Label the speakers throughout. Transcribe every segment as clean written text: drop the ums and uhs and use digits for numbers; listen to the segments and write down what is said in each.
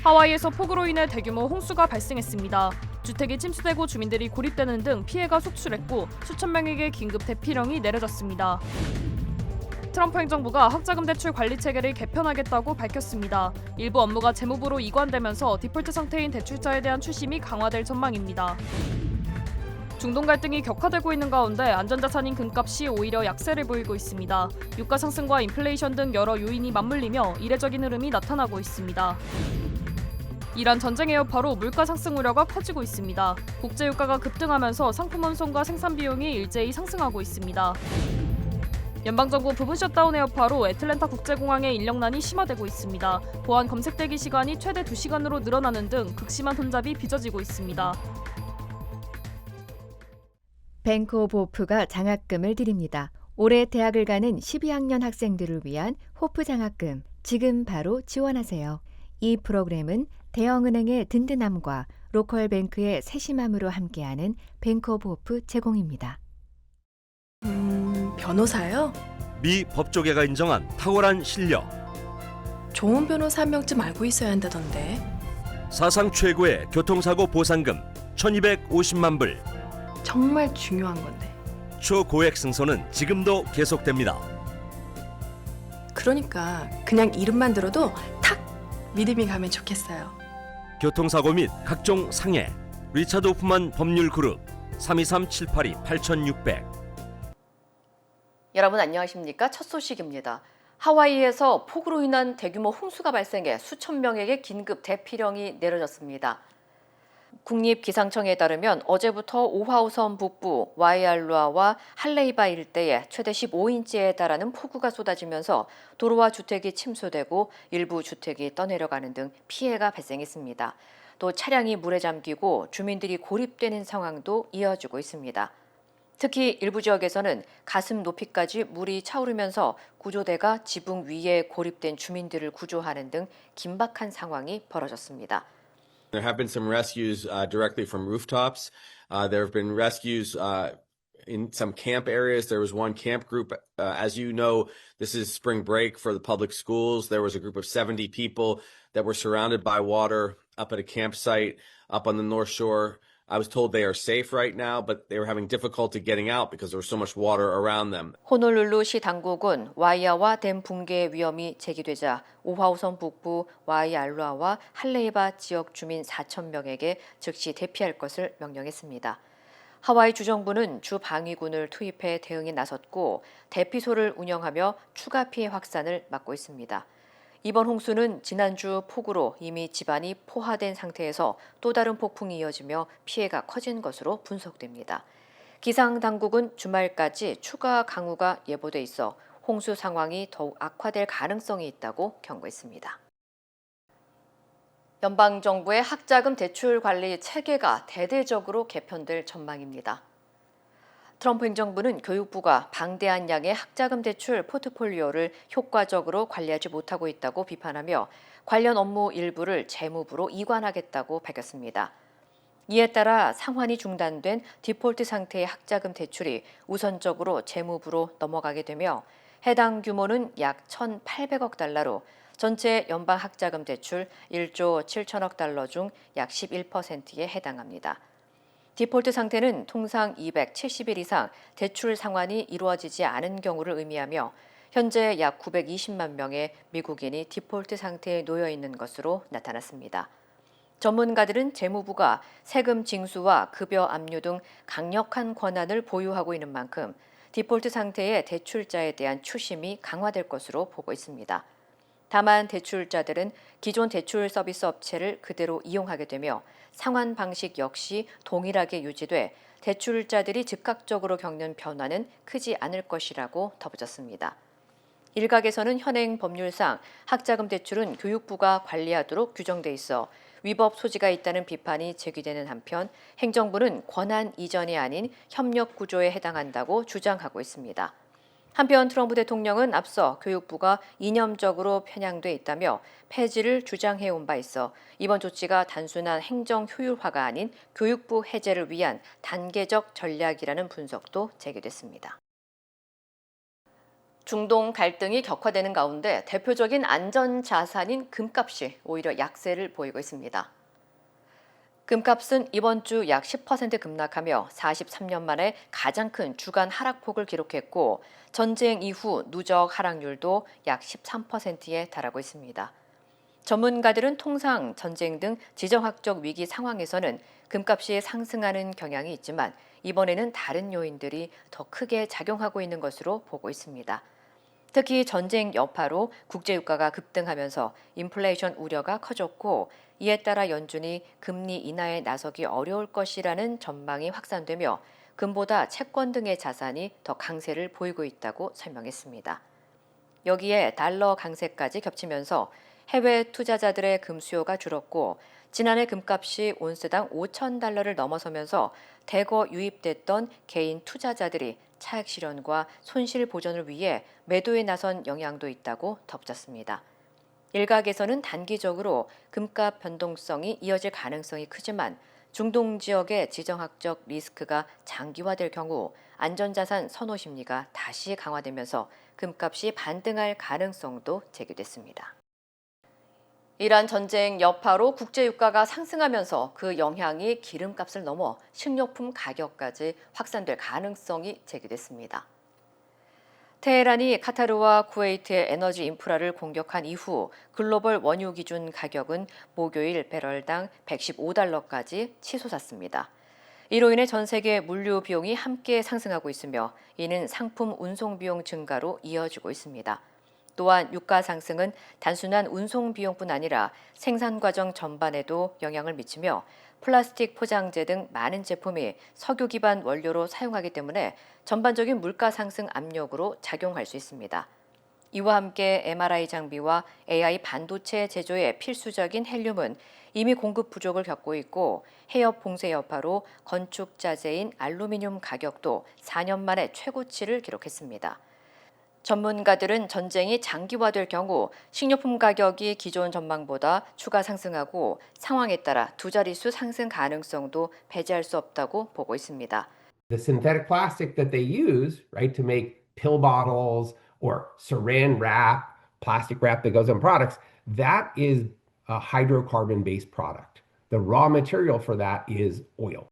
Speaker 1: 하와이에서 폭우로 인해 대규모 홍수가 발생했습니다. 주택이 침수되고 주민들이 고립되는 등 피해가 속출했고 수천 명에게 긴급 대피령이 내려졌습니다. 트럼프 행정부가 학자금 대출 관리 체계를 개편하겠다고 밝혔습니다. 일부 업무가 재무부로 이관되면서 디폴트 상태인 대출자에 대한 추심이 강화될 전망입니다. 중동 갈등이 격화되고 있는 가운데 안전자산인 금값이 오히려 약세를 보이고 있습니다. 유가 상승과 인플레이션 등 여러 요인이 맞물리며 이례적인 흐름이 나타나고 있습니다. 이란 전쟁의 여파로 물가 상승 우려가 커지고 있습니다. 국제 유가가 급등하면서 상품 운송과 생산 비용이 일제히 상승하고 있습니다. 연방정부 부분 셧다운의 여파로 애틀랜타 국제공항의 인력난이 심화되고 있습니다. 보안 검색 대기 시간이 최대 2시간으로 늘어나는 등 극심한 혼잡이 빚어지고 있습니다.
Speaker 2: 뱅크 오브 호프가 장학금을 드립니다. 올해 대학을 가는 12학년 학생들을 위한 호프 장학금, 지금 바로 지원하세요. 이 프로그램은 대형은행의 든든함과 로컬 뱅크의 세심함으로 함께하는 뱅크 오브 호프 제공입니다.
Speaker 3: 변호사요?
Speaker 4: 미 법조계가 인정한 탁월한 실력,
Speaker 3: 좋은 변호사 한 명쯤 알고 있어야 한다던데.
Speaker 4: 사상 최고의 교통사고 보상금 1,250만 불,
Speaker 3: 정말 중요한 건데.
Speaker 4: 초고액 승소는 지금도 계속됩니다.
Speaker 3: 그러니까 그냥 이름만 들어도 탁 믿음이 가면 좋겠어요.
Speaker 4: 교통사고 및 각종 상해, 리차드 호프만 법률그룹 323-782-8600.
Speaker 5: 여러분 안녕하십니까? 첫 소식입니다. 하와이에서 폭우로 인한 대규모 홍수가 발생해 수천 명에게 긴급 대피령이 내려졌습니다. 국립기상청에 따르면 어제부터 오하우섬 북부 와이알루아와 할레이바 일대에 최대 15인치에 달하는 폭우가 쏟아지면서 도로와 주택이 침수되고 일부 주택이 떠내려가는 등 피해가 발생했습니다. 또 차량이 물에 잠기고 주민들이 고립되는 상황도 이어지고 있습니다. 특히 일부 지역에서는 가슴 높이까지 물이 차오르면서 구조대가 지붕 위에 고립된 주민들을 구조하는 등 긴박한 상황이 벌어졌습니다.
Speaker 6: There have been some rescues directly from rooftops. There have been rescues in some camp areas. There was one camp group. As you know, this is spring break for the public schools. There was a group of 70 people that were surrounded by water up at a campsite up on the North Shore. I was told they are safe right now, but they were having difficulty getting out because there was so much water around them.
Speaker 5: 호놀룰루시 당국은 와이아와 댐 붕괴 위험이 제기되자 오하우섬 북부 와이알루아와 할레이바 지역 주민 4천 명에게 즉시 대피할 것을 명령했습니다. 하와이 주정부는 주 방위군을 투입해 대응에 나섰고 대피소를 운영하며 추가 피해 확산을 막고 있습니다. 이번 홍수는 지난주 폭우로 이미 집안이 포화된 상태에서 또 다른 폭풍이 이어지며 피해가 커진 것으로 분석됩니다. 기상당국은 주말까지 추가 강우가 예보돼 있어 홍수 상황이 더욱 악화될 가능성이 있다고 경고했습니다. 연방정부의 학자금 대출 관리 체계가 대대적으로 개편될 전망입니다. 트럼프 행정부는 교육부가 방대한 양의 학자금 대출 포트폴리오를 효과적으로 관리하지 못하고 있다고 비판하며 관련 업무 일부를 재무부로 이관하겠다고 밝혔습니다. 이에 따라 상환이 중단된 디폴트 상태의 학자금 대출이 우선적으로 재무부로 넘어가게 되며 해당 규모는 약 1,800억 달러로 전체 연방 학자금 대출 1조 7천억 달러 중 약 11%에 해당합니다. 디폴트 상태는 통상 270일 이상 대출 상환이 이루어지지 않은 경우를 의미하며 현재 약 920만 명의 미국인이 디폴트 상태에 놓여 있는 것으로 나타났습니다. 전문가들은 재무부가 세금 징수와 급여 압류 등 강력한 권한을 보유하고 있는 만큼 디폴트 상태의 대출자에 대한 추심이 강화될 것으로 보고 있습니다. 다만 대출자들은 기존 대출 서비스 업체를 그대로 이용하게 되며 상환 방식 역시 동일하게 유지돼 대출자들이 즉각적으로 겪는 변화는 크지 않을 것이라고 덧붙였습니다. 일각에서는 현행 법률상 학자금 대출은 교육부가 관리하도록 규정돼 있어 위법 소지가 있다는 비판이 제기되는 한편 행정부는 권한 이전이 아닌 협력 구조에 해당한다고 주장하고 있습니다. 한편 트럼프 대통령은 앞서 교육부가 이념적으로 편향돼 있다며 폐지를 주장해온 바 있어 이번 조치가 단순한 행정 효율화가 아닌 교육부 해제를 위한 단계적 전략이라는 분석도 제기됐습니다. 중동 갈등이 격화되는 가운데 대표적인 안전 자산인 금값이 오히려 약세를 보이고 있습니다. 금값은 이번 주 약 10% 급락하며 43년 만에 가장 큰 주간 하락폭을 기록했고 전쟁 이후 누적 하락률도 약 13%에 달하고 있습니다. 전문가들은 통상 전쟁 등 지정학적 위기 상황에서는 금값이 상승하는 경향이 있지만 이번에는 다른 요인들이 더 크게 작용하고 있는 것으로 보고 있습니다. 특히 전쟁 여파로 국제유가가 급등하면서 인플레이션 우려가 커졌고 이에 따라 연준이 금리 인하에 나서기 어려울 것이라는 전망이 확산되며 금보다 채권 등의 자산이 더 강세를 보이고 있다고 설명했습니다. 여기에 달러 강세까지 겹치면서 해외 투자자들의 금 수요가 줄었고 지난해 금값이 온스당 5,000달러를 넘어서면서 대거 유입됐던 개인 투자자들이 차익 실현과 손실 보전을 위해 매도에 나선 영향도 있다고 덧붙였습니다. 일각에서는 단기적으로 금값 변동성이 이어질 가능성이 크지만 중동 지역의 지정학적 리스크가 장기화될 경우 안전자산 선호 심리가 다시 강화되면서 금값이 반등할 가능성도 제기됐습니다. 이란 전쟁 여파로 국제유가가 상승하면서 그 영향이 기름값을 넘어 식료품 가격까지 확산될 가능성이 제기됐습니다. 테헤란이 카타르와 쿠웨이트의 에너지 인프라를 공격한 이후 글로벌 원유 기준 가격은 목요일 배럴당 115달러까지 치솟았습니다. 이로 인해 전 세계 물류 비용이 함께 상승하고 있으며 이는 상품 운송 비용 증가로 이어지고 있습니다. 또한 유가 상승은 단순한 운송 비용뿐 아니라 생산 과정 전반에도 영향을 미치며 플라스틱 포장재 등 많은 제품이 석유 기반 원료로 사용하기 때문에 전반적인 물가 상승 압력으로 작용할 수 있습니다. 이와 함께 MRI 장비와 AI 반도체 제조에 필수적인 헬륨은 이미 공급 부족을 겪고 있고 해협 봉쇄 여파로 건축 자재인 알루미늄 가격도 4년 만에 최고치를 기록했습니다. 전문가들은 전쟁이 장기화될 경우 식료품 가격이 기존 전망보다 추가 상승하고 상황에 따라 두 자릿수 상승 가능성도 배제할 수 없다고 보고 있습니다.
Speaker 7: The synthetic plastic that they use, right, to make pill bottles or saran wrap, plastic wrap that goes on products, that is a hydrocarbon-based product. The raw material for that is oil.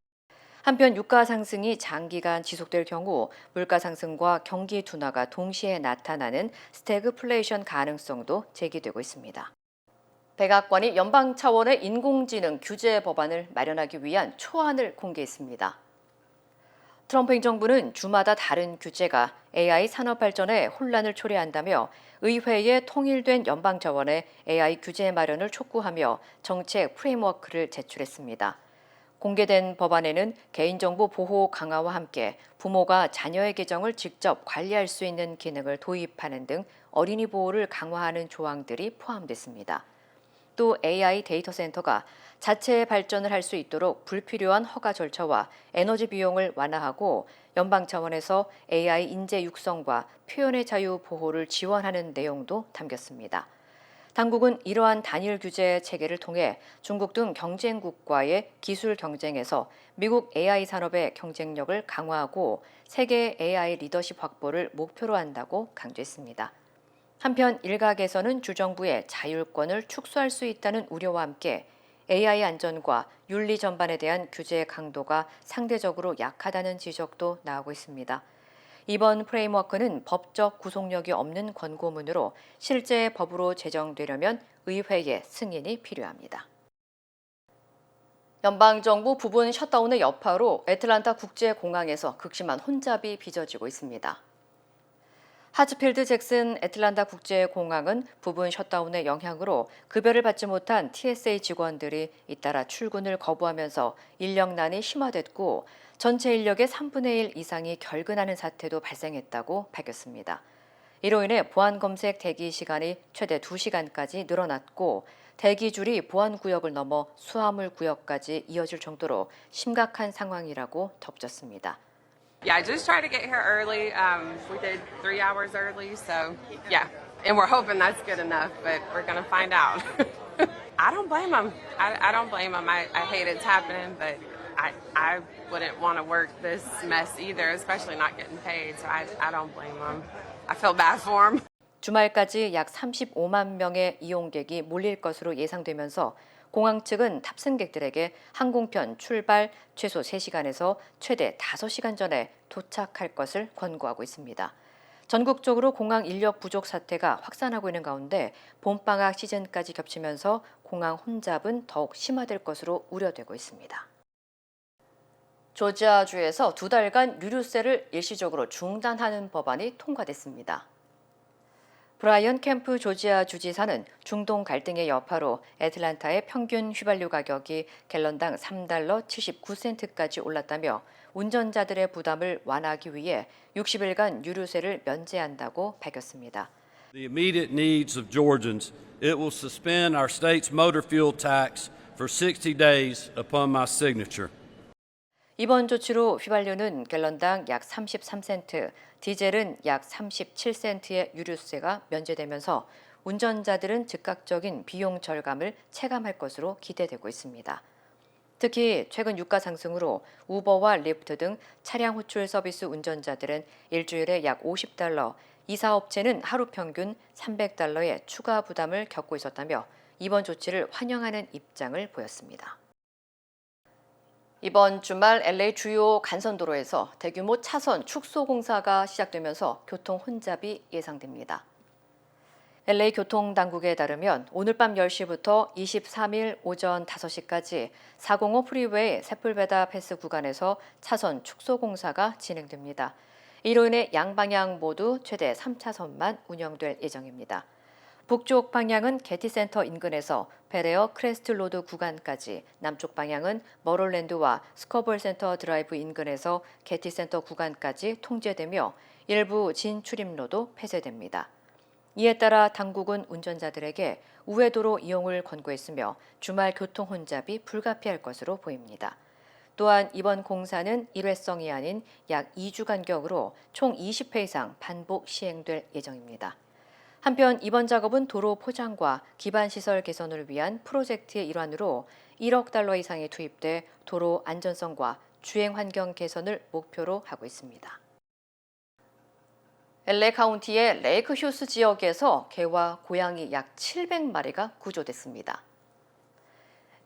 Speaker 5: 한편 유가 상승이 장기간 지속될 경우 물가 상승과 경기 둔화가 동시에 나타나는 스태그플레이션 가능성도 제기되고 있습니다. 백악관이 연방 차원의 인공지능 규제 법안을 마련하기 위한 초안을 공개했습니다. 트럼프 행정부는 주마다 다른 규제가 AI 산업 발전에 혼란을 초래한다며 의회에 통일된 연방 차원의 AI 규제 마련을 촉구하며 정책 프레임워크를 제출했습니다. 공개된 법안에는 개인정보 보호 강화와 함께 부모가 자녀의 계정을 직접 관리할 수 있는 기능을 도입하는 등 어린이 보호를 강화하는 조항들이 포함됐습니다. 또 AI 데이터 센터가 자체 발전을 할 수 있도록 불필요한 허가 절차와 에너지 비용을 완화하고 연방 차원에서 AI 인재 육성과 표현의 자유 보호를 지원하는 내용도 담겼습니다. 당국은 이러한 단일 규제 체계를 통해 중국 등 경쟁국과의 기술 경쟁에서 미국 AI 산업의 경쟁력을 강화하고 세계 AI 리더십 확보를 목표로 한다고 강조했습니다. 한편 일각에서는 주정부의 자율권을 축소할 수 있다는 우려와 함께 AI 안전과 윤리 전반에 대한 규제 강도가 상대적으로 약하다는 지적도 나오고 있습니다. 이번 프레임워크는 법적 구속력이 없는 권고문으로 실제 법으로 제정되려면 의회의 승인이 필요합니다. 연방정부 부분 셧다운의 여파로 애틀란타 국제공항에서 극심한 혼잡이 빚어지고 있습니다. 하츠필드 잭슨 애틀란타 국제공항은 부분 셧다운의 영향으로 급여를 받지 못한 TSA 직원들이 잇따라 출근을 거부하면서 인력난이 심화됐고 전체 인력의 3분의 1 이상이 결근하는 사태도 발생했다고 밝혔습니다. 이로 인해 보안검색 대기 시간이 최대 2시간까지 늘어났고 대기줄이 보안구역을 넘어 수화물 구역까지 이어질 정도로 심각한 상황이라고 덧붙였습니다.
Speaker 8: Yeah, I just tried to get here early. We did 3 hours early, so yeah. And we're hoping that's good enough, but we're going to find out. I don't blame them. I don't blame them. I hate it's happening, but I wouldn't want to work this mess either, especially not getting paid, so I don't blame them. I feel bad for them.
Speaker 5: 주말까지 약 35만 명의 이용객이 몰릴 것으로 예상되면서 공항 측은 탑승객들에게 항공편 출발 최소 3시간에서 최대 5시간 전에 도착할 것을 권고하고 있습니다. 전국적으로 공항 인력 부족 사태가 확산하고 있는 가운데 봄방학 시즌까지 겹치면서 공항 혼잡은 더욱 심화될 것으로 우려되고 있습니다. 조지아주에서 2달간 유류세를 일시적으로 중단하는 법안이 통과됐습니다. 브라이언 캠프 조지아 주지사는 중동 갈등의 여파로 애틀랜타의 평균 휘발유 가격이 갤런당 3달러 79센트까지 올랐다며 운전자들의 부담을 완화하기 위해 60일간 유류세를 면제한다고 밝혔습니다.
Speaker 9: The immediate needs of Georgians, it will suspend our state's motor fuel tax for 60 days upon my signature.
Speaker 5: 이번 조치로 휘발유는 갤런당 약 33센트, 디젤은 약 37센트의 유류세가 면제되면서 운전자들은 즉각적인 비용 절감을 체감할 것으로 기대되고 있습니다. 특히 최근 유가 상승으로 우버와 리프트 등 차량 호출 서비스 운전자들은 일주일에 약 50달러, 이 사업체는 하루 평균 300달러의 추가 부담을 겪고 있었다며 이번 조치를 환영하는 입장을 보였습니다. 이번 주말 LA 주요 간선도로에서 대규모 차선 축소 공사가 시작되면서 교통 혼잡이 예상됩니다. LA 교통당국에 따르면 오늘 밤 10시부터 23일 오전 5시까지 405 프리웨이 세플베다 패스 구간에서 차선 축소 공사가 진행됩니다. 이로 인해 양방향 모두 최대 3차선만 운영될 예정입니다. 북쪽 방향은 게티센터 인근에서 베레어 크레스트 로드 구간까지, 남쪽 방향은 머롤랜드와 스커볼 센터 드라이브 인근에서 게티센터 구간까지 통제되며 일부 진출입로도 폐쇄됩니다. 이에 따라 당국은 운전자들에게 우회도로 이용을 권고했으며 주말 교통 혼잡이 불가피할 것으로 보입니다. 또한 이번 공사는 일회성이 아닌 약 2주 간격으로 총 20회 이상 반복 시행될 예정입니다. 한편 이번 작업은 도로 포장과 기반시설 개선을 위한 프로젝트의 일환으로 1억 달러 이상이 투입돼 도로 안전성과 주행 환경 개선을 목표로 하고 있습니다. LA 카운티의 레이크 휴스 지역에서 개와 고양이 약 700마리가 구조됐습니다.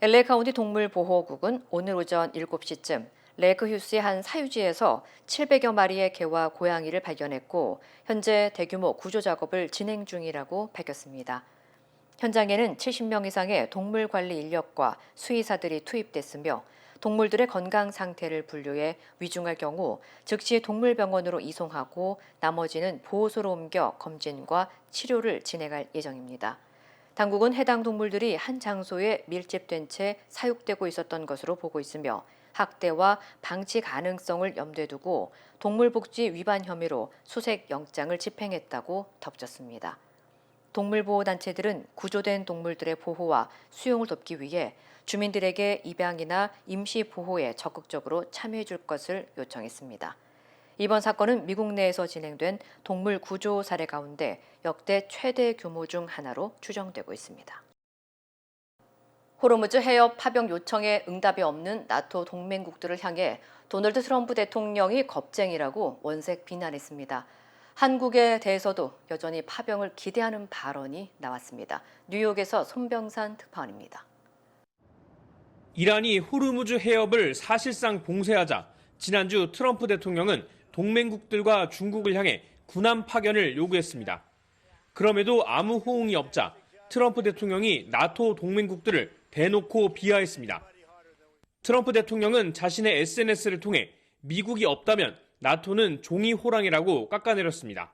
Speaker 5: LA 카운티 동물보호국은 오늘 오전 7시쯤 레이크 휴스의 한 사유지에서 700여 마리의 개와 고양이를 발견했고 현재 대규모 구조 작업을 진행 중이라고 밝혔습니다. 현장에는 70명 이상의 동물 관리 인력과 수의사들이 투입됐으며 동물들의 건강 상태를 분류해 위중할 경우 즉시 동물병원으로 이송하고 나머지는 보호소로 옮겨 검진과 치료를 진행할 예정입니다. 당국은 해당 동물들이 한 장소에 밀집된 채 사육되고 있었던 것으로 보고 있으며 학대와 방치 가능성을 염두에 두고 동물복지 위반 혐의로 수색 영장을 집행했다고 덧붙였습니다. 동물보호단체들은 구조된 동물들의 보호와 수용을 돕기 위해 주민들에게 입양이나 임시 보호에 적극적으로 참여해 줄 것을 요청했습니다. 이번 사건은 미국 내에서 진행된 동물 구조 사례 가운데 역대 최대 규모 중 하나로 추정되고 있습니다. 호르무즈 해협 파병 요청에 응답이 없는 나토 동맹국들을 향해 도널드 트럼프 대통령이 겁쟁이라고 원색 비난했습니다. 한국에 대해서도 여전히 파병을 기대하는 발언이 나왔습니다. 뉴욕에서 손병산 특파원입니다.
Speaker 10: 이란이 호르무즈 해협을 사실상 봉쇄하자 지난주 트럼프 대통령은 동맹국들과 중국을 향해 군함 파견을 요구했습니다. 그럼에도 아무 호응이 없자 트럼프 대통령이 나토 동맹국들을 대놓고 비하했습니다. 트럼프 대통령은 자신의 SNS를 통해 미국이 없다면 나토는 종이 호랑이라고 깎아내렸습니다.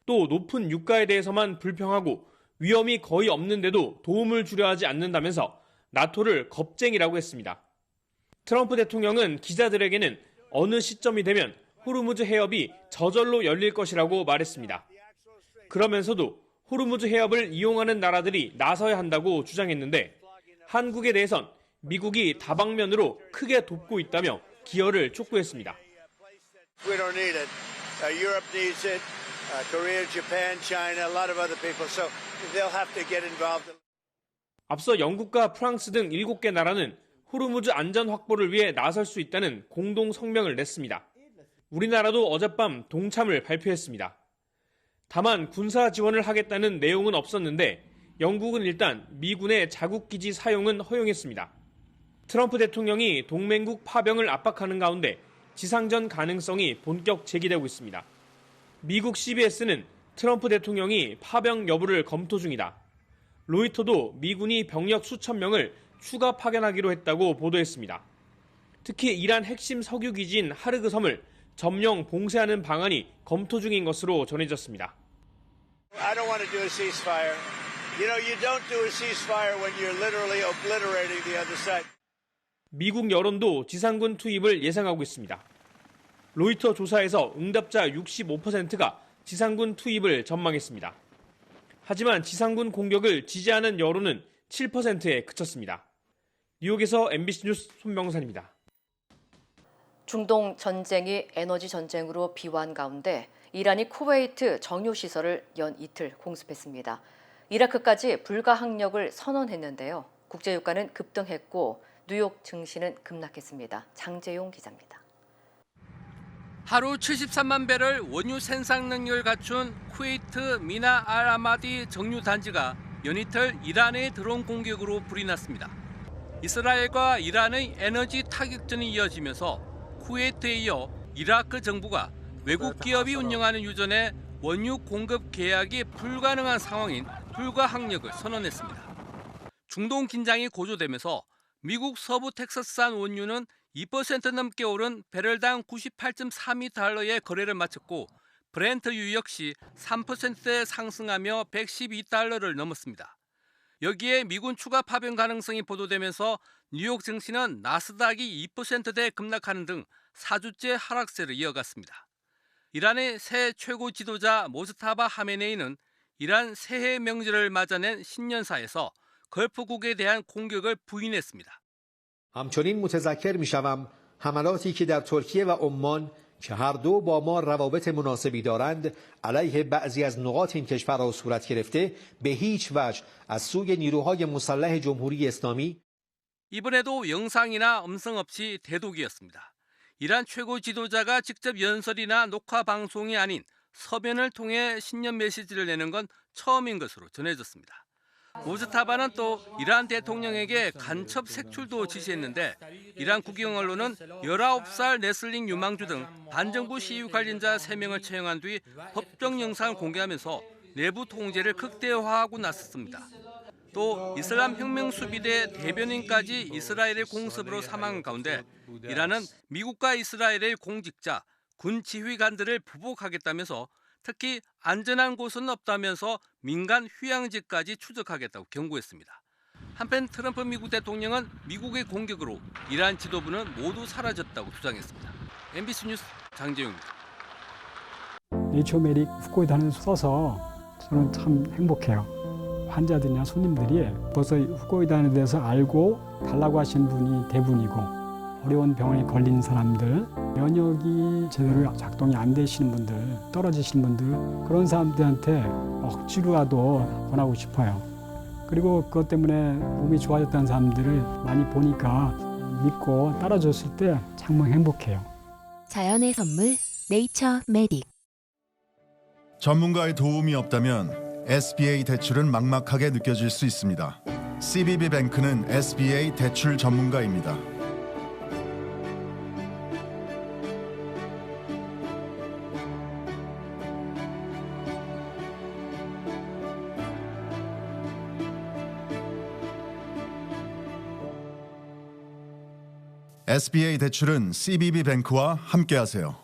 Speaker 10: 또 높은 유가에 대해서만 불평하고 위험이 거의 없는데도 도움을 주려 하지 않는다면서 나토를 겁쟁이라고 했습니다. 트럼프 대통령은 기자들에게는 어느 시점이 되면 호르무즈 해협이 저절로 열릴 것이라고 말했습니다. 그러면서도 호르무즈 해협을 이용하는 나라들이 나서야 한다고 주장했는데 한국에 대해선 미국이 다방면으로 크게 돕고 있다며 기여를 촉구했습니다.
Speaker 11: We don't need it. Europe needs it. Korea, Japan, China, a lot of other people. So they'll have to get involved.
Speaker 10: 앞서 영국과 프랑스 등 7개 나라는 호르무즈 안전 확보를 위해 나설 수 있다는 공동 성명을 냈습니다. 우리나라도 어젯밤 동참을 발표했습니다. 다만 군사 지원을 하겠다는 내용은 없었는데 영국은 일단 미군의 자국기지 사용은 허용했습니다. 트럼프 대통령이 동맹국 파병을 압박하는 가운데 지상전 가능성이 본격 제기되고 있습니다. 미국 CBS는 트럼프 대통령이 파병 여부를 검토 중이다. 로이터도 미군이 병력 수천 명을 추가 파견하기로 했다고 보도했습니다. 특히 이란 핵심 석유 기지인 하르그 섬을 점령 봉쇄하는 방안이 검토 중인 것으로 전해졌습니다.
Speaker 11: I don't want to do a ceasefire. You know, you don't do a ceasefire when you're literally obliterating the other side.
Speaker 10: 미국 여론도 지상군 투입을 예상하고 있습니다. 로이터 조사에서 응답자 65%가 지상군 투입을 전망했습니다. 하지만 지상군 공격을 지지하는 여론은 7%에 그쳤습니다. 뉴욕에서 MBC 뉴스 손명산입니다.
Speaker 5: 중동 전쟁이 에너지 전쟁으로 비화한 가운데 이란이 쿠웨이트 정유시설을 연 이틀 공습했습니다. 이라크까지 불가항력을 선언했는데요. 국제유가는 급등했고 뉴욕 증시는 급락했습니다. 장재용 기자입니다.
Speaker 12: 하루 73만 배럴 원유 생산 능력을 갖춘 쿠웨이트 미나 알 아마디 정유 단지가 연이틀 이란의 드론 공격으로 불이 났습니다. 이스라엘과 이란의 에너지 타격전이 이어지면서 쿠웨이트에 이어 이라크 정부가 외국 기업이 운영하는 유전에 원유 공급 계약이 불가능한 상황인 불가항력을 선언했습니다. 중동 긴장이 고조되면서 미국 서부 텍사스산 원유는 2% 넘게 오른 배럴당 98.32달러의 거래를 마쳤고 브렌트유 역시 3% 상승하며 112달러를 넘었습니다. 여기에 미군 추가 파병 가능성이 보도되면서 뉴욕 증시는 나스닥이 2%대 급락하는 등 4주째 하락세를 이어갔습니다. 이란의 새 최고 지도자 모스타바 하메네이는 이란 새해 명절을 맞아낸 신년사에서 걸프국에 대한 공격을 부인했습니다.
Speaker 13: همچنین متذکر می‌شوم حملاتی که در ترکیه و عمان که هر دو با ما روابط مناسبی دارند علیه بعضی از نقاط این کشورها صورت گرفته به هیچ وجه از سوی نیروهای مسلح جمهوری اسلامی
Speaker 12: 이번에도 영상이나 음성 없이 대독이었습니다. 이란 최고 지도자가 직접 연설이나 녹화 방송이 아닌 서면을 통해 신년 메시지를 내는 건 처음인 것으로 전해졌습니다. 모스타바는 또 이란 대통령에게 간첩 색출도 지시했는데 이란 국영 언론은 19살 네슬링 유망주 등 반정부 시위 관련자 3명을 처형한 뒤 법정 영상을 공개하면서 내부 통제를 극대화하고 나섰습니다. 또 이슬람 혁명 수비대 대변인까지 이스라엘의 공습으로 사망한 가운데 이란은 미국과 이스라엘의 공직자, 군 지휘관들을 보복하겠다면서 특히 안전한 곳은 없다면서 민간 휴양지까지 추적하겠다고 경고했습니다. 한편 트럼프 미국 대통령은 미국의 공격으로 이란 지도부는 모두 사라졌다고 주장했습니다. MBC 뉴스 장재용입니다.
Speaker 14: 네이처메릭 후코이단을 써서 저는 참 행복해요. 환자들이나 손님들이 벌써 후코이단에 대해서 알고 달라고 하시는 분이 대부분이고 어려운 병에 걸린 사람들, 면역이 제대로 작동이 안 되시는 분들, 떨어지시는 분들 그런 사람들한테 억지로라도 권하고 싶어요. 그리고 그것 때문에 몸이 좋아졌다는 사람들을 많이 보니까 믿고 따라줬을 때 정말 행복해요.
Speaker 15: 자연의 선물 네이처 메딕.
Speaker 16: 전문가의 도움이 없다면 SBA 대출은 막막하게 느껴질 수 있습니다. CBB뱅크는 SBA 대출 전문가입니다. SBA 대출은 CBB뱅크와 함께하세요.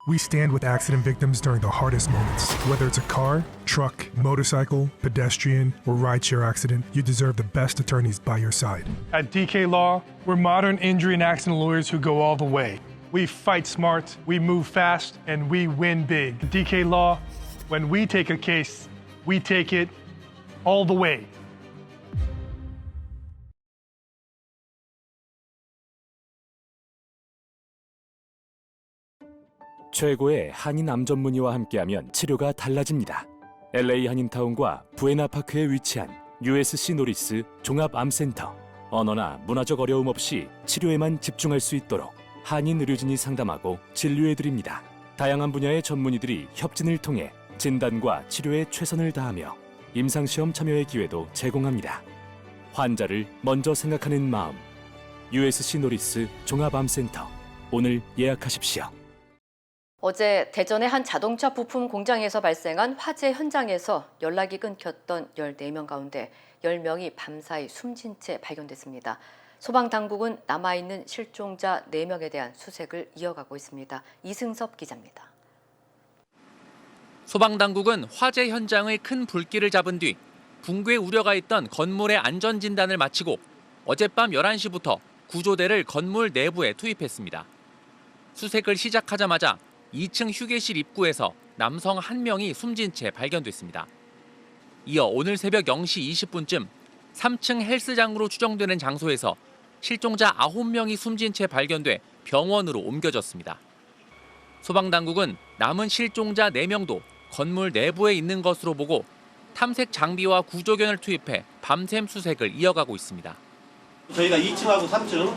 Speaker 17: We stand with accident victims during the hardest moments. Whether it's a car, truck, motorcycle, pedestrian, or rideshare accident, you deserve the best attorneys by your side.
Speaker 18: At DK Law, we're modern injury and accident lawyers who go all the way. We fight smart, we move fast, and we win big. At DK Law, when we take a case, we take it all the way.
Speaker 19: 최고의 한인 암 전문의와 함께하면 치료가 달라집니다. LA 한인타운과 부에나파크에 위치한 USC 노리스 종합암센터. 언어나 문화적 어려움 없이 치료에만 집중할 수 있도록 한인 의료진이 상담하고 진료해드립니다. 다양한 분야의 전문의들이 협진을 통해 진단과 치료에 최선을 다하며 임상시험 참여의 기회도 제공합니다. 환자를 먼저 생각하는 마음. USC 노리스 종합암센터. 오늘 예약하십시오.
Speaker 5: 어제 대전의 한 자동차 부품 공장에서 발생한 화재 현장에서 연락이 끊겼던 14명 가운데 10명이 밤사이 숨진 채 발견됐습니다. 소방당국은 남아있는 실종자 4명에 대한 수색을 이어가고 있습니다. 이승섭 기자입니다.
Speaker 20: 소방당국은 화재 현장의 큰 불길을 잡은 뒤 붕괴 우려가 있던 건물의 안전진단을 마치고 어젯밤 11시부터 구조대를 건물 내부에 투입했습니다. 수색을 시작하자마자 2층 휴게실 입구에서 남성 1명이 숨진 채 발견됐습니다. 이어 오늘 새벽 0시 20분쯤 3층 헬스장으로 추정되는 장소에서 실종자 9명이 숨진 채 발견돼 병원으로 옮겨졌습니다. 소방당국은 남은 실종자 4명도 건물 내부에 있는 것으로 보고 탐색 장비와 구조견을 투입해 밤샘 수색을 이어가고 있습니다.
Speaker 21: 저희가 2층하고 3층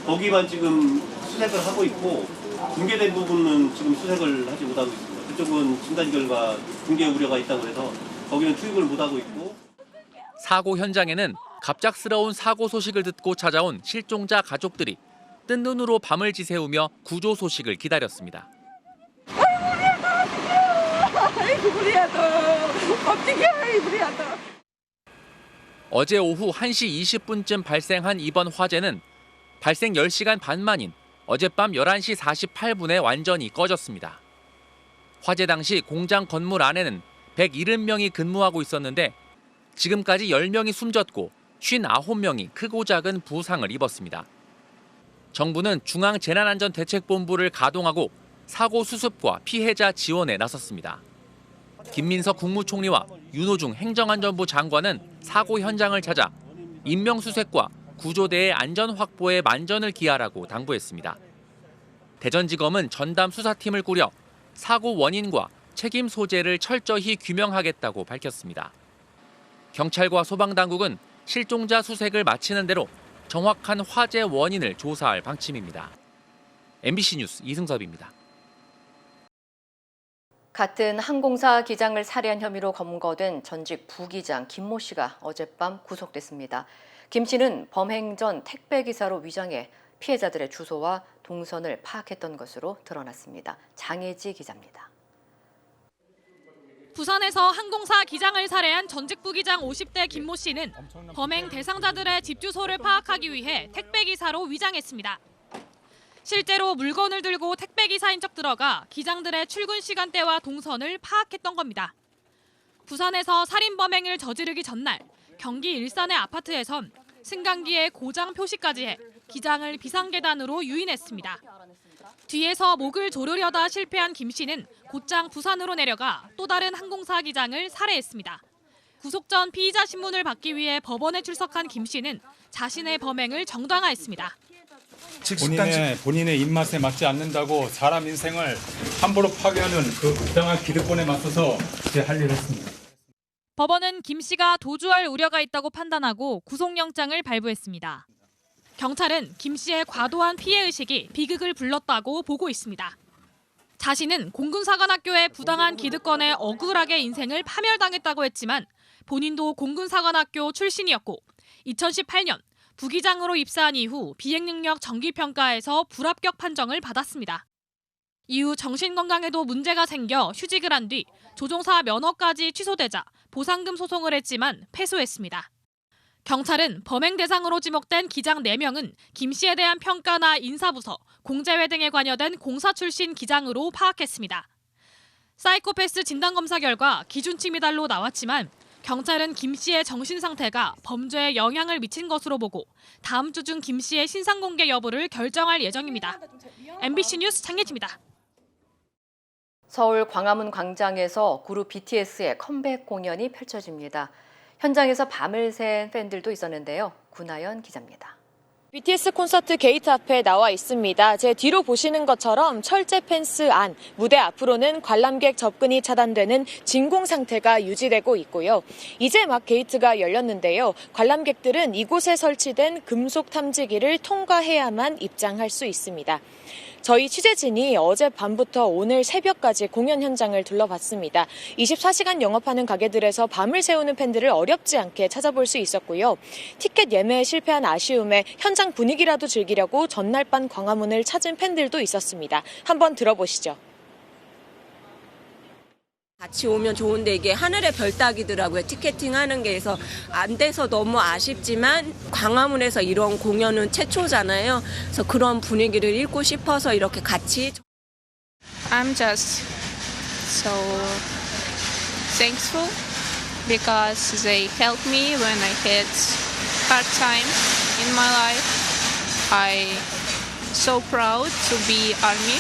Speaker 21: 거기만 지금 수색을 하고 있고 붕괴된 부분은 지금 수색을 하지 못하고 있습니다. 그쪽은 진단 결과 붕괴 우려가 있다고 해서 거기는 투입을 못하고 있고.
Speaker 20: 사고 현장에는 갑작스러운 사고 소식을 듣고 찾아온 실종자 가족들이 뜬 눈으로 밤을 지새우며 구조 소식을 기다렸습니다. 어제 오후 1시 20분쯤 발생한 이번 화재는 발생 10시간 반 만인 어젯밤 11시 48분에 완전히 꺼졌습니다. 화재 당시 공장 건물 안에는 170명이 근무하고 있었는데 지금까지 10명이 숨졌고 59명이 크고 작은 부상을 입었습니다. 정부는 중앙재난안전대책본부를 가동하고 사고 수습과 피해자 지원에 나섰습니다. 김민석 국무총리와 윤호중 행정안전부 장관은 사고 현장을 찾아 인명수색과 구조대의 안전 확보에 만전을 기하라고 당부했습니다. 대전지검은 전담 수사팀을 꾸려 사고 원인과 책임 소재를 철저히 규명하겠다고 밝혔습니다. 경찰과 소방당국은 실종자 수색을 마치는 대로 정확한 화재 원인을 조사할 방침입니다. MBC 뉴스 이승섭입니다.
Speaker 5: 같은 항공사 기장을 살해한 혐의로 검거된 전직 부기장 김모 씨가 어젯밤 구속됐습니다. 김 씨는 범행 전 택배기사로 위장해 피해자들의 주소와 동선을 파악했던 것으로 드러났습니다. 장혜지 기자입니다.
Speaker 1: 부산에서 항공사 기장을 살해한 전직 부기장 50대 김모 씨는 범행 대상자들의 집 주소를 파악하기 위해 택배기사로 위장했습니다. 실제로 물건을 들고 택배기사인 척 들어가 기장들의 출근 시간대와 동선을 파악했던 겁니다. 부산에서 살인범행을 저지르기 전날 경기 일산의 아파트에선 승강기에 고장 표시까지 해 기장을 비상계단으로 유인했습니다. 뒤에서 목을 조르려다 실패한 김 씨는 곧장 부산으로 내려가 또 다른 항공사 기장을 살해했습니다. 구속 전 피의자 신문을 받기 위해 법원에 출석한 김 씨는 자신의 범행을 정당화했습니다.
Speaker 22: 본인의 입맛에 맞지 않는다고 사람 인생을 함부로 파괴하는 그 부당한 기득권에 맞서서 제 할 일을 했습니다.
Speaker 1: 법원은 김 씨가 도주할 우려가 있다고 판단하고 구속영장을 발부했습니다. 경찰은 김 씨의 과도한 피해의식이 비극을 불렀다고 보고 있습니다. 자신은 공군사관학교의 부당한 기득권에 억울하게 인생을 파멸당했다고 했지만 본인도 공군사관학교 출신이었고 2018년 부기장으로 입사한 이후 비행능력 정기평가에서 불합격 판정을 받았습니다. 이후 정신건강에도 문제가 생겨 휴직을 한 뒤 조종사 면허까지 취소되자 보상금 소송을 했지만 패소했습니다. 경찰은 범행 대상으로 지목된 기장 4명은 김 씨에 대한 평가나 인사부서, 공제회 등에 관여된 공사 출신 기장으로 파악했습니다. 사이코패스 진단검사 결과 기준치 미달로 나왔지만 경찰은 김 씨의 정신 상태가 범죄에 영향을 미친 것으로 보고 다음 주 중 김 씨의 신상 공개 여부를 결정할 예정입니다. MBC 뉴스 장혜지입니다.
Speaker 5: 서울 광화문 광장에서 그룹 BTS의 컴백 공연이 펼쳐집니다. 현장에서 밤을 샌 팬들도 있었는데요. 구나연 기자입니다.
Speaker 23: BTS 콘서트 게이트 앞에 나와 있습니다. 제 뒤로 보시는 것처럼 철제 펜스 안, 무대 앞으로는 관람객 접근이 차단되는 진공 상태가 유지되고 있고요. 이제 막 게이트가 열렸는데요. 관람객들은 이곳에 설치된 금속 탐지기를 통과해야만 입장할 수 있습니다. 저희 취재진이 어젯밤부터 오늘 새벽까지 공연 현장을 둘러봤습니다. 24시간 영업하는 가게들에서 밤을 새우는 팬들을 어렵지 않게 찾아볼 수 있었고요. 티켓 예매에 실패한 아쉬움에 현장 분위기라도 즐기려고 전날 밤 광화문을 찾은 팬들도 있었습니다. 한번 들어보시죠.
Speaker 2: 같이 오면 좋은데 이게 하늘의 별 따기더라고요. 티켓팅 하는 게. 해서 안 돼서 너무 아쉽지만 광화문에서 이런 공연은 최초잖아요. 그래서 그런 분위기를 읽고 싶어서 이렇게 같이.
Speaker 3: I'm just so thankful because they helped me when I had hard time in my life. I'm so proud to be ARMY.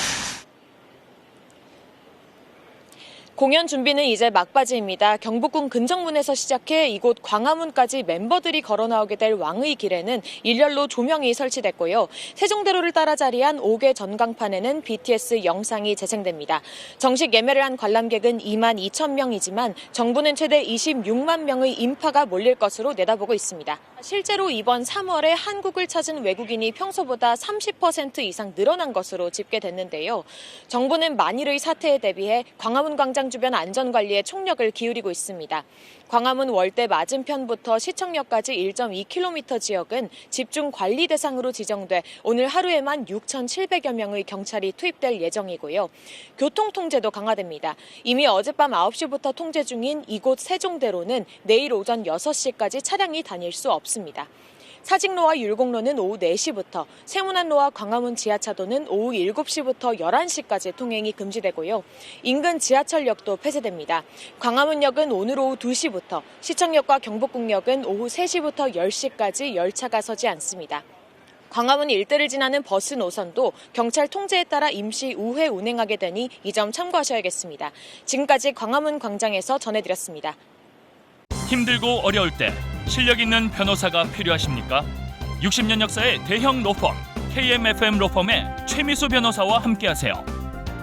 Speaker 23: 공연 준비는 이제 막바지입니다. 경복궁 근정문에서 시작해 이곳 광화문까지 멤버들이 걸어 나오게 될 왕의 길에는 일렬로 조명이 설치됐고요. 세종대로를 따라 자리한 5개 전광판에는 BTS 영상이 재생됩니다. 정식 예매를 한 관람객은 2만 2천 명이지만 정부는 최대 26만 명의 인파가 몰릴 것으로 내다보고 있습니다. 실제로 이번 3월에 한국을 찾은 외국인이 평소보다 30% 이상 늘어난 것으로 집계됐는데요. 정부는 만일의 사태에 대비해 광화문 광장 주변 안전관리에 총력을 기울이고 있습니다. 광화문 월대 맞은편부터 시청역까지 1.2km 지역은 집중 관리 대상으로 지정돼 오늘 하루에만 6,700여 명의 경찰이 투입될 예정이고요. 교통 통제도 강화됩니다. 이미 어젯밤 9시부터 통제 중인 이곳 세종대로는 내일 오전 6시까지 차량이 다닐 수 없습니다. 사직로와 율곡로는 오후 4시부터, 세문안로와 광화문 지하차도는 오후 7시부터 11시까지 통행이 금지되고요. 인근 지하철역도 폐쇄됩니다. 광화문역은 오늘 오후 2시부터, 시청역과 경복궁역은 오후 3시부터 10시까지 열차가 서지 않습니다. 광화문 일대를 지나는 버스 노선도 경찰 통제에 따라 임시 우회 운행하게 되니 이 점 참고하셔야겠습니다. 지금까지 광화문 광장에서 전해드렸습니다.
Speaker 4: 힘들고 어려울 때 실력 있는 변호사가 필요하십니까? 60년 역사의 대형 로펌 KMFM 로펌의 최미수 변호사와 함께하세요.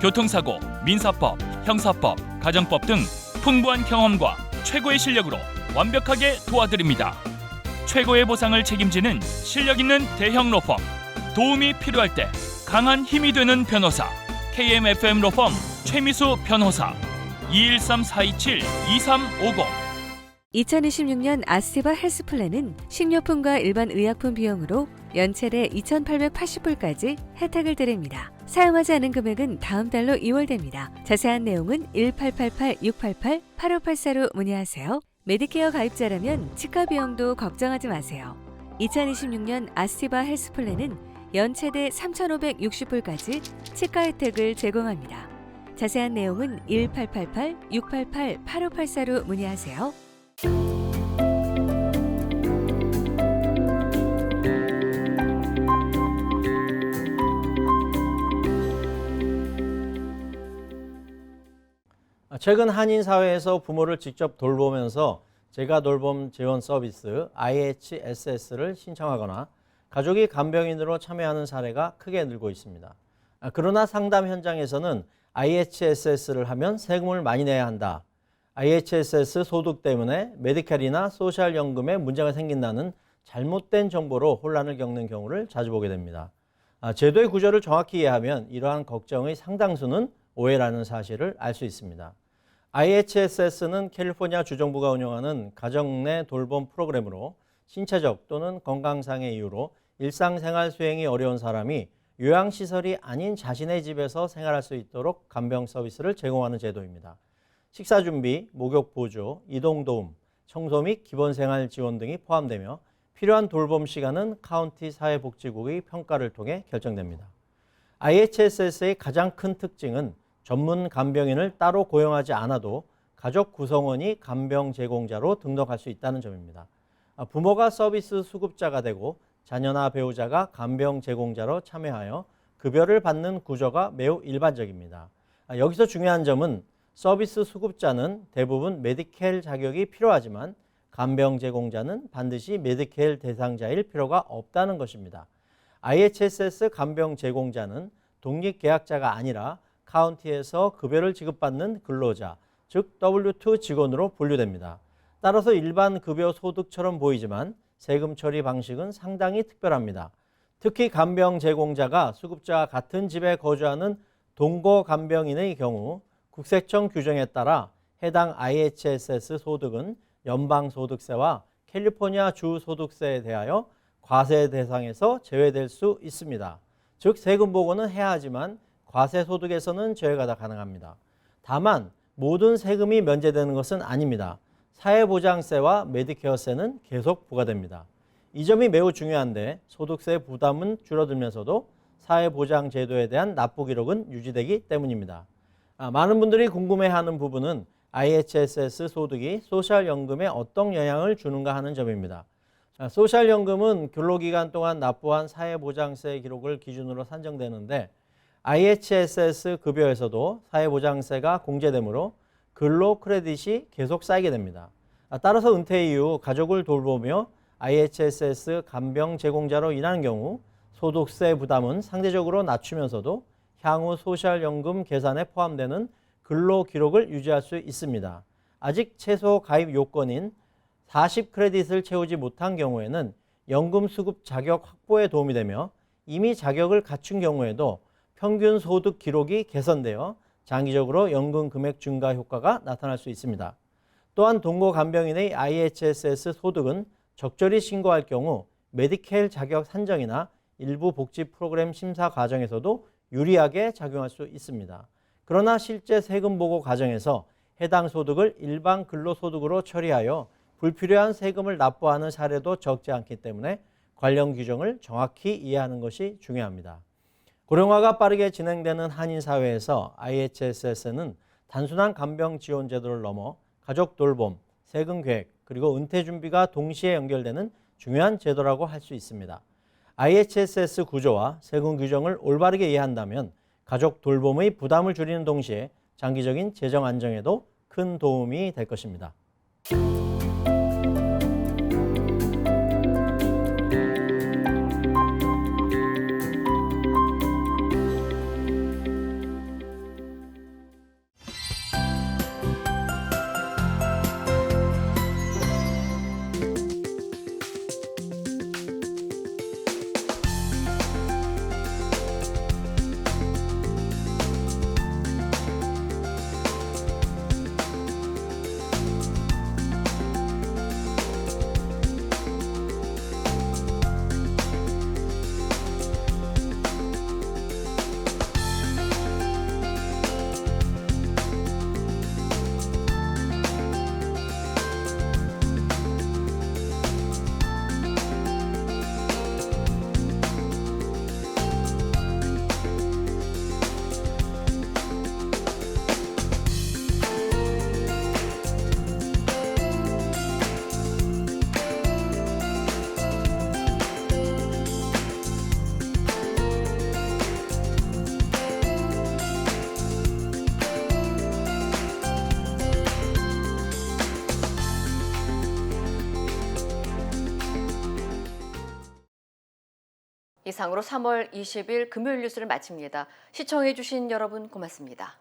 Speaker 4: 교통사고, 민사법, 형사법, 가정법 등 풍부한 경험과 최고의 실력으로 완벽하게 도와드립니다. 최고의 보상을 책임지는 실력 있는 대형 로펌, 도움이 필요할 때 강한 힘이 되는 변호사 KMFM 로펌 최미수 변호사 213-427-2350.
Speaker 24: 2026년 아스테바 헬스플랜은 식료품과 일반 의약품 비용으로 연체대 2,880불까지 혜택을 드립니다. 사용하지 않은 금액은 다음 달로 2월됩니다. 자세한 내용은 1888-688-8584로 문의하세요. 메디케어 가입자라면 치과 비용도 걱정하지 마세요. 2026년 아스테바 헬스플랜은 연체대 3,560불까지 치과 혜택을 제공합니다. 자세한 내용은 1888-688-8584로 문의하세요.
Speaker 25: 최근 한인 사회에서 부모를 직접 돌보면서 재가 돌봄 지원 서비스 IHSS를 신청하거나 가족이 간병인으로 참여하는 사례가 크게 늘고 있습니다. 그러나 상담 현장에서는 IHSS를 하면 세금을 많이 내야 한다. IHSS 소득 때문에 메디칼이나 소셜연금에 문제가 생긴다는 잘못된 정보로 혼란을 겪는 경우를 자주 보게 됩니다. 제도의 구조를 정확히 이해하면 이러한 걱정의 상당수는 오해라는 사실을 알 수 있습니다. IHSS는 캘리포니아 주정부가 운영하는 가정 내 돌봄 프로그램으로 신체적 또는 건강상의 이유로 일상생활 수행이 어려운 사람이 요양시설이 아닌 자신의 집에서 생활할 수 있도록 간병 서비스를 제공하는 제도입니다. 식사 준비, 목욕 보조, 이동 도움, 청소 및 기본생활 지원 등이 포함되며 필요한 돌봄 시간은 카운티 사회복지국의 평가를 통해 결정됩니다. IHSS의 가장 큰 특징은 전문 간병인을 따로 고용하지 않아도 가족 구성원이 간병 제공자로 등록할 수 있다는 점입니다. 부모가 서비스 수급자가 되고 자녀나 배우자가 간병 제공자로 참여하여 급여를 받는 구조가 매우 일반적입니다. 여기서 중요한 점은 서비스 수급자는 대부분 메디케일 자격이 필요하지만 간병 제공자는 반드시 메디케일 대상자일 필요가 없다는 것입니다. IHSS 간병 제공자는 독립계약자가 아니라 카운티에서 급여를 지급받는 근로자, 즉 W2 직원으로 분류됩니다. 따라서 일반 급여 소득처럼 보이지만 세금 처리 방식은 상당히 특별합니다. 특히 간병 제공자가 수급자와 같은 집에 거주하는 동거 간병인의 경우 국세청 규정에 따라 해당 IHSS 소득은 연방소득세와 캘리포니아 주 소득세에 대하여 과세 대상에서 제외될 수 있습니다. 즉 세금 보고는 해야 하지만 과세 소득에서는 제외가 다 가능합니다. 다만 모든 세금이 면제되는 것은 아닙니다. 사회보장세와 메디케어세는 계속 부과됩니다. 이 점이 매우 중요한데 소득세 부담은 줄어들면서도 사회보장제도에 대한 납부 기록은 유지되기 때문입니다. 많은 분들이 궁금해하는 부분은 IHSS 소득이 소셜연금에 어떤 영향을 주는가 하는 점입니다. 소셜연금은 근로기간 동안 납부한 사회보장세 기록을 기준으로 산정되는데 IHSS 급여에서도 사회보장세가 공제되므로 근로 크레딧이 계속 쌓이게 됩니다. 따라서 은퇴 이후 가족을 돌보며 IHSS 간병 제공자로 일하는 경우 소득세 부담은 상대적으로 낮추면서도 향후 소셜연금 계산에 포함되는 근로 기록을 유지할 수 있습니다. 아직 최소 가입 요건인 40크레딧을 채우지 못한 경우에는 연금 수급 자격 확보에 도움이 되며 이미 자격을 갖춘 경우에도 평균 소득 기록이 개선되어 장기적으로 연금 금액 증가 효과가 나타날 수 있습니다. 또한 동거 간병인의 IHSS 소득은 적절히 신고할 경우 메디케일 자격 산정이나 일부 복지 프로그램 심사 과정에서도 유리하게 작용할 수 있습니다. 그러나 실제 세금 보고 과정에서 해당 소득을 일반 근로소득으로 처리하여 불필요한 세금을 납부하는 사례도 적지 않기 때문에 관련 규정을 정확히 이해하는 것이 중요합니다. 고령화가 빠르게 진행되는 한인사회에서 IHSS는 단순한 간병 지원 제도를 넘어 가족 돌봄, 세금 계획, 그리고 은퇴 준비가 동시에 연결되는 중요한 제도라고 할 수 있습니다. IHSS 구조와 세금 규정을 올바르게 이해한다면 가족 돌봄의 부담을 줄이는 동시에 장기적인 재정 안정에도 큰 도움이 될 것입니다.
Speaker 5: 이상으로 3월 20일 금요일 뉴스를 마칩니다. 시청해주신 여러분 고맙습니다.